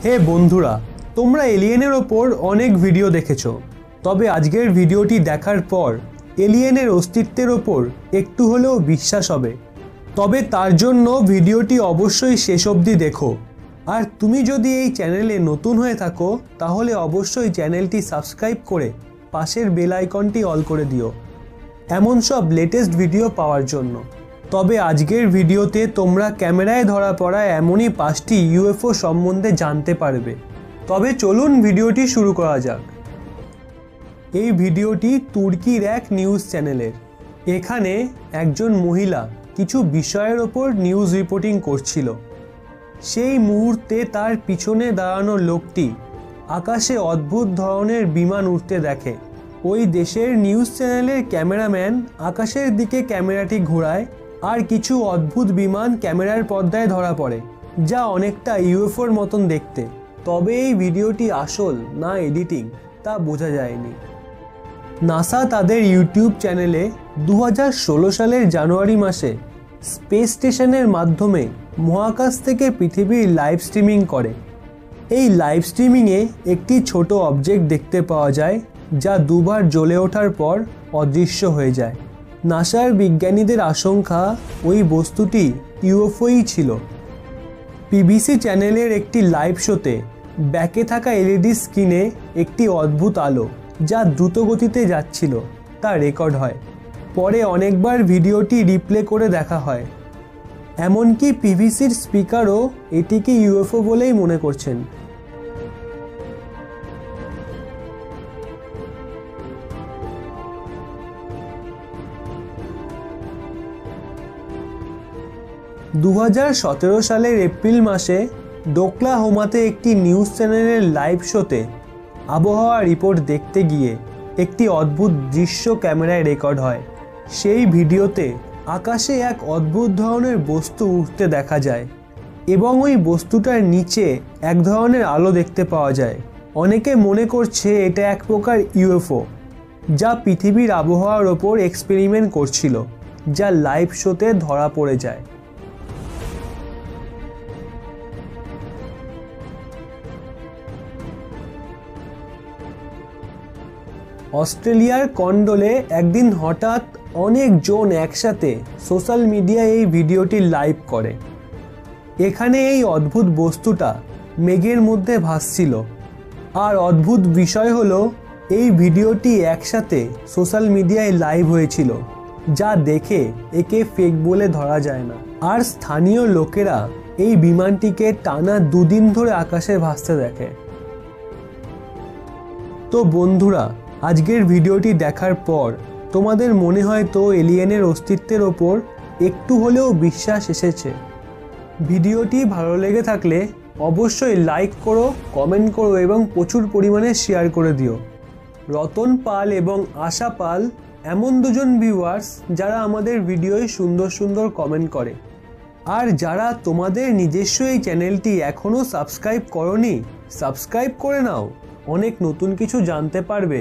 হে বন্ধুরা, তোমরা এলিয়েনের ওপর অনেক ভিডিও দেখেছো, তবে আজকের ভিডিওটি দেখার পর এলিয়েনের অস্তিত্বের ওপর একটু হলেও বিশ্বাস হবে। তবে তার জন্য ভিডিওটি অবশ্যই শেষ অবধি দেখো। আর তুমি যদি এই চ্যানেলে নতুন হয়ে থাকো তাহলে অবশ্যই চ্যানেলটি সাবস্ক্রাইব করে পাশের বেল আইকনটি অল করে দিও এমন সব লেটেস্ট ভিডিও পাওয়ার জন্য। তবে আজকের ভিডিওতে তোমরা ক্যামেরায় ধরা পড়া এমনই 5টি ইউএফও সম্বন্ধে জানতে পারবে। তবে চলুন ভিডিওটি শুরু করা যাক। এই ভিডিওটি তুর্কির এক নিউজ চ্যানেলের। এখানে একজন মহিলা কিছু বিষয়ের ওপর নিউজ রিপোর্টিং করছিল। সেই মুহূর্তে তার পিছনে দাঁড়ানো লোকটি আকাশে অদ্ভুত ধরনের বিমান উড়তে দেখে। ওই দেশের নিউজ চ্যানেলের ক্যামেরাম্যান আকাশের দিকে ক্যামেরাটি ঘোরায় আর কিছু অদ্ভুত বিমান ক্যামেরার পর্দায় ধরা পড়ে, যা অনেকটা ইউএফওর মতন দেখতে। তবে এই ভিডিওটি আসল না এডিটিং তা বোঝা যায়নি। নাসা তাদের ইউটিউব চ্যানেলে 2016 সালের জানুয়ারি মাসে স্পেস স্টেশনের মাধ্যমে মহাকাশ থেকে পৃথিবীর লাইভ স্ট্রিমিং করে। এই লাইভ স্ট্রিমিংয়ে একটি ছোট অবজেক্ট দেখতে পাওয়া যায়, যা দুবার জ্বলে ওঠার পর অদৃশ্য হয়ে যায়। নাসার বিজ্ঞানীদের আশঙ্কা ওই বস্তুটি ইউএফওই ছিল। পিবিসি চ্যানেলের একটি লাইভ শোতে ব্যাকে থাকা এলইডি স্ক্রিনে একটি অদ্ভুত আলো যা দ্রুত গতিতে যাচ্ছিল তা রেকর্ড হয়। পরে অনেকবার ভিডিওটি রিপ্লে করে দেখা হয়। এমনকি পিবিসির স্পিকারও এটিকে ইউএফও বলেই মনে করছেন। (2017 সালের এপ্রিল মাসে ডোকলাহোমাতে একটি নিউজ চ্যানেলের লাইভ শোতে আবহাওয়া রিপোর্ট দেখতে গিয়ে একটি অদ্ভুত দৃশ্য ক্যামেরায় রেকর্ড হয়। সেই ভিডিওতে আকাশে এক অদ্ভুত ধরনের বস্তু উঠতে দেখা যায় এবং ওই বস্তুটার নিচে এক ধরনের আলো দেখতে পাওয়া যায়। অনেকে মনে করছে এটা এক প্রকার ইউএফও, যা পৃথিবীর আবহাওয়ার ওপর এক্সপেরিমেন্ট করছিল, যা লাইভ শোতে ধরা পড়ে যায়। অস্ট্রেলিয়ার কন্ডোলে একদিন হঠাৎ অনেকজন একসাথে সোশ্যাল মিডিয়ায় এই ভিডিওটি লাইভ করে। এখানে এই অদ্ভুত বস্তুটা মেঘের মধ্যে ভাসছিল। আর অদ্ভুত বিষয় হলো এই ভিডিওটি একসাথে সোশ্যাল মিডিয়ায় লাইভ হয়েছিল, যা দেখে একে ফেক বলে ধরা যায় না। আর স্থানীয় লোকেরা এই বিমানটিকে টানা 2 দিন ধরে আকাশে ভাসতে দেখে। তো বন্ধুরা, আজকের ভিডিওটি দেখার পর তোমাদের মনে হয় তো এলিয়েনের অস্তিত্বের ওপর একটু হলেও বিশ্বাস এসেছে। ভিডিওটি ভালো লেগে থাকলে অবশ্যই লাইক করো, কমেন্ট করো এবং প্রচুর পরিমাণে শেয়ার করে দিও। রতন পাল এবং আশা পাল এমন দুজন ভিউয়ার্স যারা আমাদের ভিডিওয় সুন্দর সুন্দর কমেন্ট করে। আর যারা তোমাদের নিজস্ব এই চ্যানেলটি এখনও সাবস্ক্রাইব করোনি, সাবস্ক্রাইব করে নাও, অনেক নতুন কিছু জানতে পারবে।